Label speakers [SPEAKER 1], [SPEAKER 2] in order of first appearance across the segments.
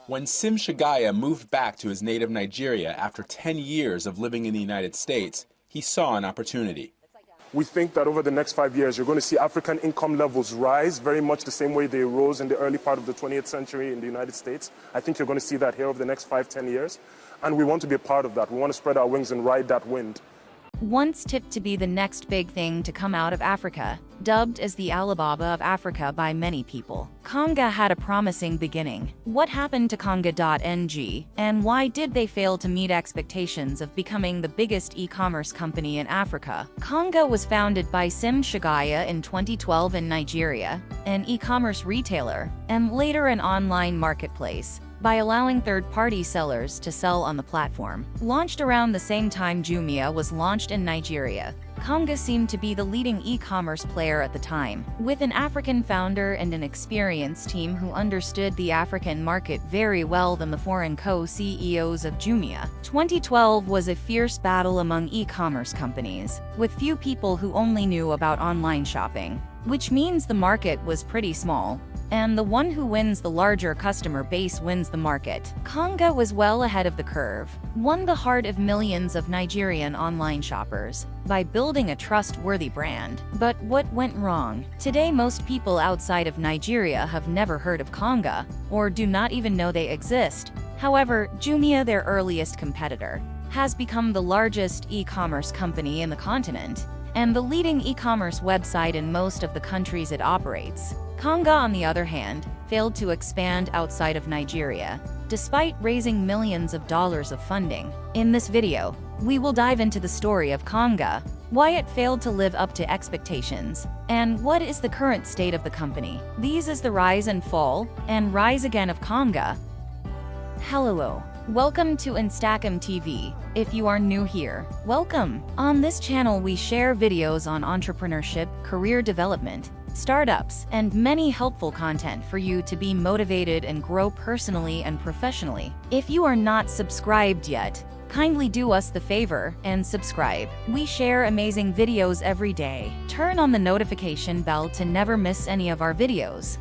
[SPEAKER 1] When Sim Chagaya moved back to his native Nigeria after 10 years of living in the United States, he saw an opportunity.
[SPEAKER 2] We think that over the next 5 years, you're going to see African income levels rise very much the same way they rose in the early part of the 20th century in the United States. I think you're going to see that here over the next 5-10 years. And we want to be a part of that. We want to spread our wings and ride that wind.
[SPEAKER 3] Once tipped to be the next big thing to come out of Africa, dubbed as the Alibaba of Africa by many people, Konga had a promising beginning. What happened to Konga.ng, and why did they fail to meet expectations of becoming the biggest e-commerce company in Africa? Konga was founded by Sim Chagaya in 2012 in Nigeria, an e-commerce retailer, and later an online marketplace, by allowing third-party sellers to sell on the platform. Launched around the same time Jumia was launched in Nigeria, Konga seemed to be the leading e-commerce player at the time, with an African founder and an experienced team who understood the African market very well than the foreign co-CEOs of Jumia. 2012 was a fierce battle among e-commerce companies, with few people who only knew about online shopping, which means the market was pretty small, and the one who wins the larger customer base wins the market. Konga was well ahead of the curve, won the heart of millions of Nigerian online shoppers by building a trustworthy brand. But what went wrong? Today, most people outside of Nigeria have never heard of Konga, or do not even know they exist. However, Jumia, their earliest competitor, has become the largest e-commerce company in the continent, and the leading e-commerce website in most of the countries it operates. Konga, on the other hand, failed to expand outside of Nigeria, despite raising millions of dollars of funding. In this video, we will dive into the story of Konga, why it failed to live up to expectations, and what is the current state of the company. These is the rise and fall, and rise again of Konga. Hello. Welcome to Instacom TV. If you are new here, welcome. On this channel we share videos on entrepreneurship, career development, startups, and many helpful content for you to be motivated and grow personally and professionally. If you are not subscribed yet, kindly do us the favor and subscribe. We share amazing videos every day. Turn on the notification bell to never miss any of our videos.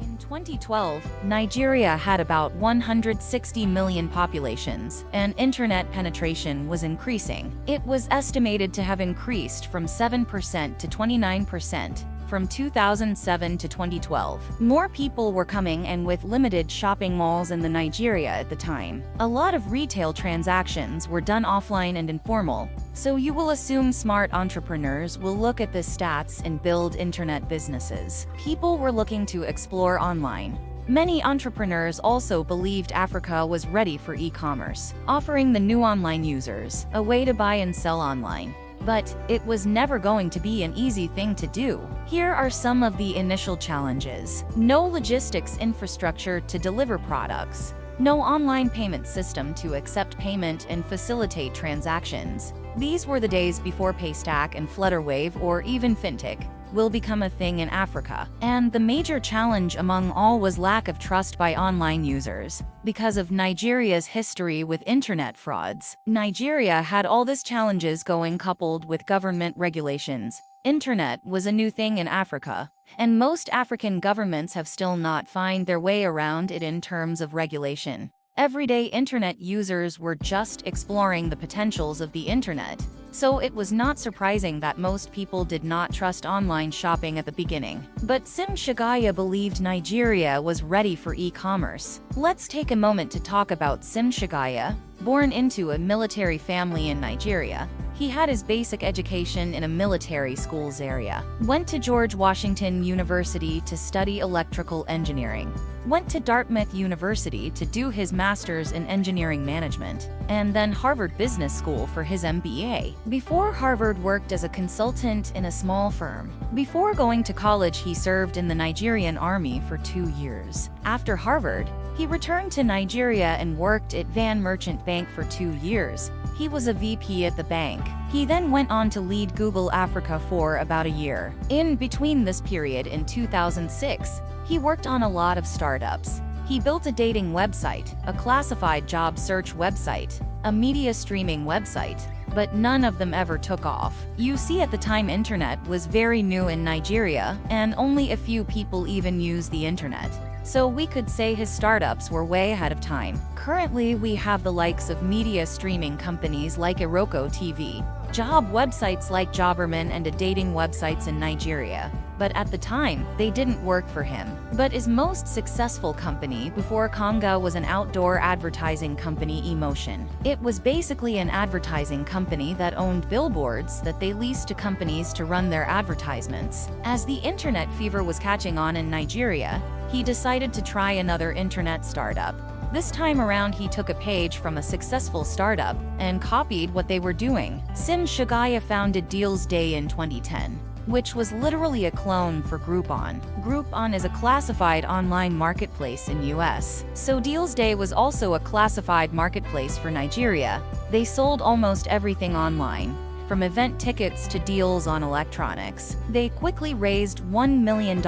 [SPEAKER 3] In 2012, Nigeria had about 160 million populations, and internet penetration was increasing. It was estimated to have increased from 7% to 29% from 2007 to 2012. More people were coming and with limited shopping malls in the Nigeria at the time. A lot of retail transactions were done offline and informal, so you will assume smart entrepreneurs will look at the stats and build internet businesses. People were looking to explore online. Many entrepreneurs also believed Africa was ready for e-commerce, offering the new online users a way to buy and sell online. But it was never going to be an easy thing to do. Here are some of the initial challenges. No logistics infrastructure to deliver products. No online payment system to accept payment and facilitate transactions. These were the days before Paystack and Flutterwave, or even fintech, will become a thing in Africa. And the major challenge among all was lack of trust by online users. Because of Nigeria's history with internet frauds, Nigeria had all these challenges going, coupled with government regulations. Internet was a new thing in Africa, and most African governments have still not found their way around it in terms of regulation. Everyday internet users were just exploring the potentials of the internet, so it was not surprising that most people did not trust online shopping at the beginning. But Sim Chagaya believed Nigeria was ready for e-commerce. Let's take a moment to talk about Sim Chagaya. Born into a military family in Nigeria, he had his basic education in a military schools area. Went to George Washington University to study electrical engineering. Went to Dartmouth University to do his master's in engineering management, and then Harvard Business School for his MBA. Before Harvard, worked as a consultant in a small firm. Before going to college, he served in the Nigerian Army for 2 years. After Harvard, he returned to Nigeria and worked at Van Merchant Bank for 2 years. He was a VP at the bank. He then went on to lead Google Africa for about a year. In between this period, in 2006, he worked on a lot of startups. He built a dating website, a classified job search website, a media streaming website, but none of them ever took off. You see, at the time internet was very new in Nigeria, and only a few people even use the internet. so we could say his startups were way ahead of time. Currently, we have the likes of media streaming companies like Iroko TV, job websites like Jobberman, and dating websites in Nigeria. But at the time, they didn't work for him. But his most successful company before Konga was an outdoor advertising company, Emotion. It was basically an advertising company that owned billboards that they leased to companies to run their advertisements. As the internet fever was catching on in Nigeria, he decided to try another internet startup. This time around, he took a page from a successful startup and copied what they were doing. Chagaya founded Deals Day in 2010, which was literally a clone for Groupon. Groupon is a classified online marketplace in US. So Deals Day was also a classified marketplace for Nigeria. They sold almost everything online, from event tickets to deals on electronics. They quickly raised $1 million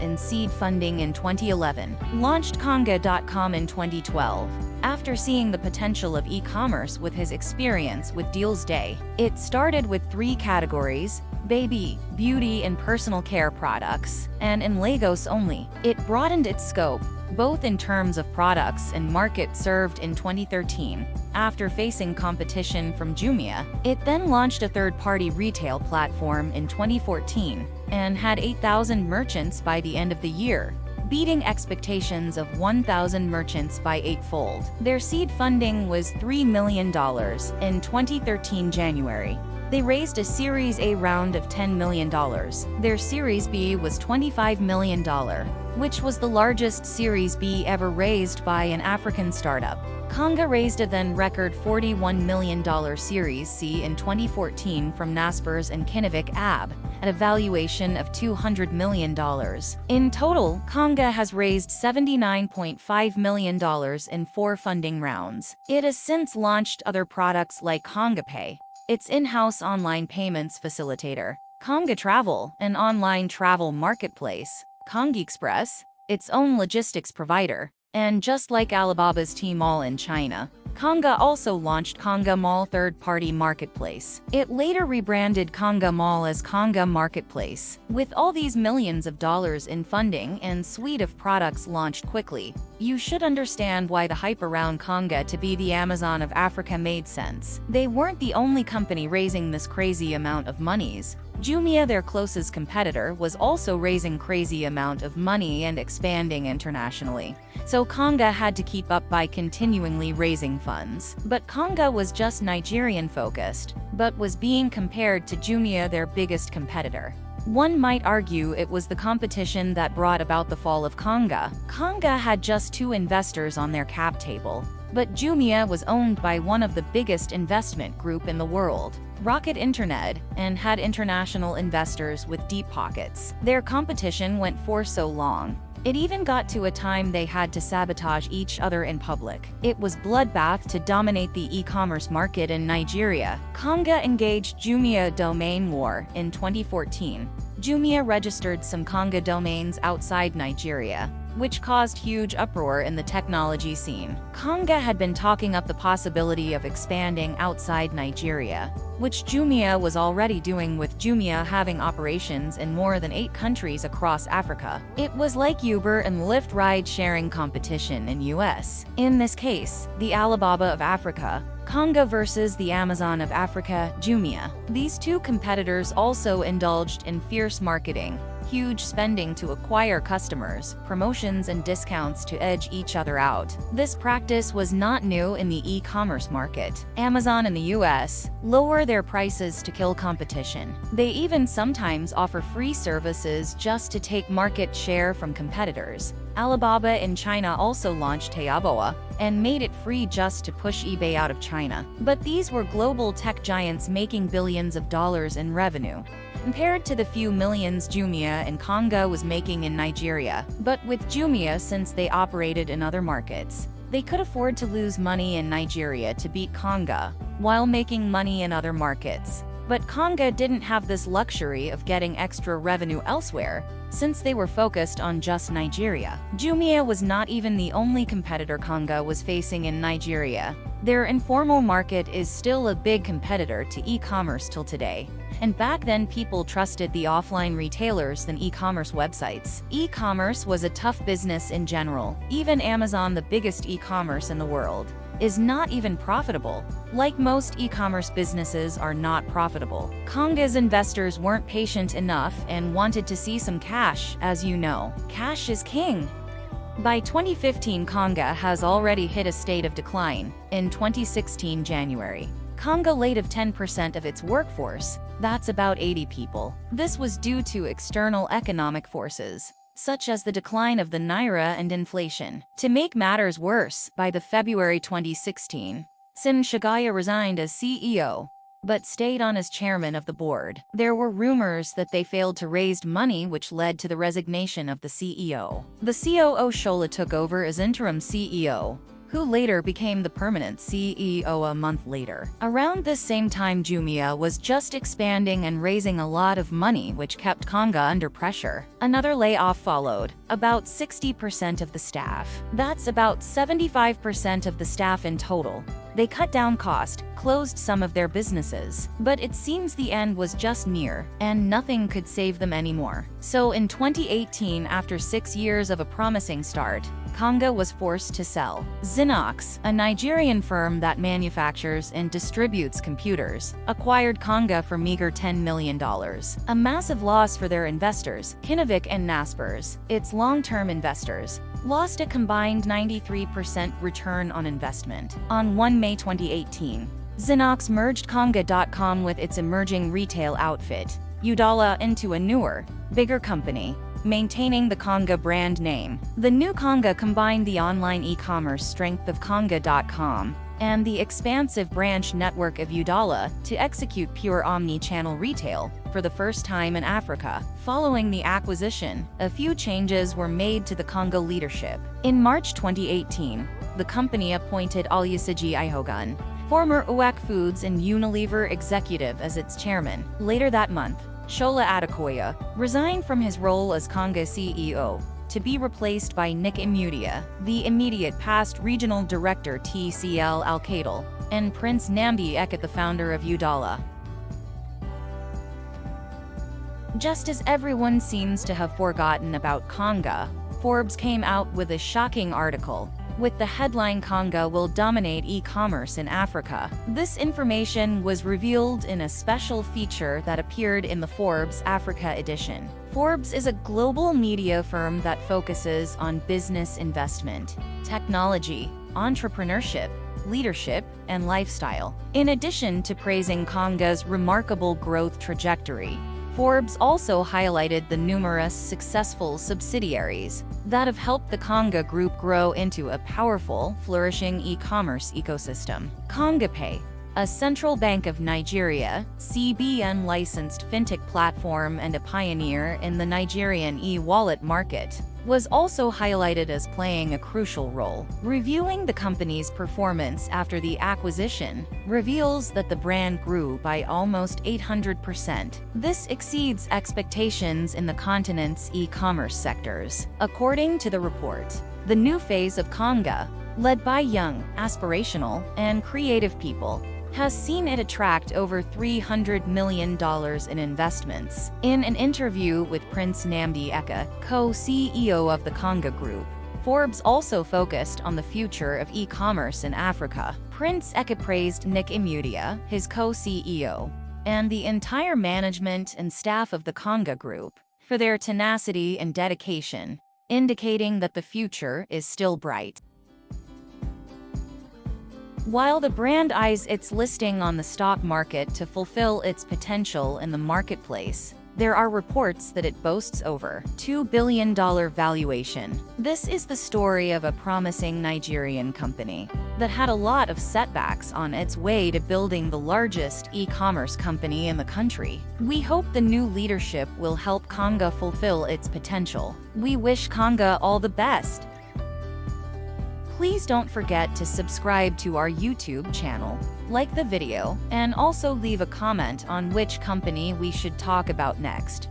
[SPEAKER 3] in seed funding in 2011, launched Konga.com in 2012. After seeing the potential of e-commerce with his experience with Deals Day, it started with 3 categories: baby, beauty, and personal care products, and in Lagos only. It broadened its scope, both in terms of products and market served in 2013. After facing competition from Jumia, it then launched a third-party retail platform in 2014 and had 8,000 merchants by the end of the year, beating expectations of 1,000 merchants by 8-fold. Their seed funding was $3 million in 2013 January. They raised a Series A round of $10 million. Their Series B was $25 million, which was the largest Series B ever raised by an African startup. Konga raised a then-record $41 million Series C in 2014 from Naspers and Kinnevik AB, at a valuation of $200 million. In total, Konga has raised $79.5 million in 4 funding rounds. It has since launched other products like Konga Pay, its in-house online payments facilitator; Konga Travel, an online travel marketplace; Konga Express, its own logistics provider; and just like Alibaba's Tmall in China, Konga also launched Konga Mall third-party marketplace. It later rebranded Konga Mall as Konga Marketplace. With all these millions of dollars in funding and suite of products launched quickly, you should understand why the hype around Konga to be the Amazon of Africa made sense. They weren't the only company raising this crazy amount of monies. Jumia, their closest competitor, was also raising crazy amount of money and expanding internationally. So Konga had to keep up by continually raising funds. But Konga was just Nigerian-focused, but was being compared to Jumia, their biggest competitor. One might argue it was the competition that brought about the fall of Konga. Konga had just 2 investors on their cap table, but Jumia was owned by one of the biggest investment group in the world, Rocket Internet, and had international investors with deep pockets. Their competition went for so long, it even got to a time they had to sabotage each other in public. It was bloodbath to dominate the e-commerce market in Nigeria. Konga engaged Jumia domain war in 2014. Jumia registered some Konga domains outside Nigeria, which caused huge uproar in the technology scene. Konga had been talking up the possibility of expanding outside Nigeria, which Jumia was already doing, with Jumia having operations in more than 8 countries across Africa. It was like Uber and Lyft ride-sharing competition in US. In this case, the Alibaba of Africa, Konga versus the Amazon of Africa, Jumia. These 2 competitors also indulged in fierce marketing, huge spending to acquire customers, promotions and discounts to edge each other out. This practice was not new in the e-commerce market. Amazon in the US lower their prices to kill competition. They even sometimes offer free services just to take market share from competitors. Alibaba in China also launched Taobao and made it free just to push eBay out of China. But these were global tech giants making billions of dollars in revenue, compared to the few millions Jumia and Konga was making in Nigeria. But with Jumia, since they operated in other markets, they could afford to lose money in Nigeria to beat Konga, while making money in other markets. But Konga didn't have this luxury of getting extra revenue elsewhere, since they were focused on just Nigeria. Jumia was not even the only competitor Konga was facing in Nigeria. Their informal market is still a big competitor to e-commerce till today. And back then people trusted the offline retailers than e-commerce websites. E-commerce was a tough business in general. Even Amazon, the biggest e-commerce in the world, is not even profitable. Like most e-commerce businesses are not profitable. Konga's investors weren't patient enough and wanted to see some cash. As you know, cash is king. By 2015, Konga has already hit a state of decline. In 2016 January, Konga laid off 10% of its workforce. That's about 80 people. This was due to external economic forces, such as the decline of the naira and inflation. To make matters worse, by the February 2016, Chagaya resigned as CEO, but stayed on as chairman of the board. There were rumors that they failed to raise money, which led to the resignation of the CEO. The COO Shola took over as interim CEO, who later became the permanent CEO a month later. Around this same time, Jumia was just expanding and raising a lot of money, which kept Konga under pressure. Another layoff followed, about 60% of the staff. That's about 75% of the staff in total. They cut down cost, closed some of their businesses, but it seems the end was just near, and nothing could save them anymore. So in 2018, after 6 years of a promising start, Konga was forced to sell. Xerox, a Nigerian firm that manufactures and distributes computers, acquired Konga for meager $10 million. A massive loss for their investors. Kinnevik and Naspers, its long-term investors, lost a combined 93% return on investment. On 1 May 2018, Xerox merged Konga.com with its emerging retail outfit, Udala, into a newer, bigger company, maintaining the Konga brand name. The new Konga combined the online e-commerce strength of Konga.com and the expansive branch network of Udala to execute pure omni-channel retail for the first time in Africa. Following the acquisition, a few changes were made to the Konga leadership. In March 2018, the company appointed Olusegun Ihogun, former UAC Foods and Unilever executive, as its chairman. Later that month, Shola Adekoya resigned from his role as Konga CEO to be replaced by Nick Imudia, the immediate past regional director TCL Alcatel, and Prince Nnamdi Eket, the founder of Udala. Just as everyone seems to have forgotten about Konga, Forbes came out with a shocking article with the headline "Konga will dominate e-commerce in Africa." This information was revealed in a special feature that appeared in the Forbes Africa edition. Forbes is a global media firm that focuses on business investment, technology, entrepreneurship, leadership, and lifestyle. In addition to praising Konga's remarkable growth trajectory, Forbes also highlighted the numerous successful subsidiaries that have helped the Konga Group grow into a powerful, flourishing e-commerce ecosystem. KongaPay, a Central Bank of Nigeria, CBN-licensed fintech platform and a pioneer in the Nigerian e-wallet market, was also highlighted as playing a crucial role. Reviewing the company's performance after the acquisition reveals that the brand grew by almost 800%. This exceeds expectations in the continent's e-commerce sectors. According to the report, the new phase of Konga, led by young, aspirational, and creative people, has seen it attract over $300 million in investments. In an interview with Prince Nnamdi Eket, co-CEO of the Konga Group, Forbes also focused on the future of e-commerce in Africa. Prince Eket praised Nick Imudia, his co-CEO, and the entire management and staff of the Konga Group for their tenacity and dedication, indicating that the future is still bright. While the brand eyes its listing on the stock market to fulfill its potential in the marketplace, there are reports that it boasts over $2 billion valuation. This is the story of a promising Nigerian company that had a lot of setbacks on its way to building the largest e-commerce company in the country. We hope the new leadership will help Konga fulfill its potential. We wish Konga all the best. Please don't forget to subscribe to our YouTube channel, like the video, and also leave a comment on which company we should talk about next.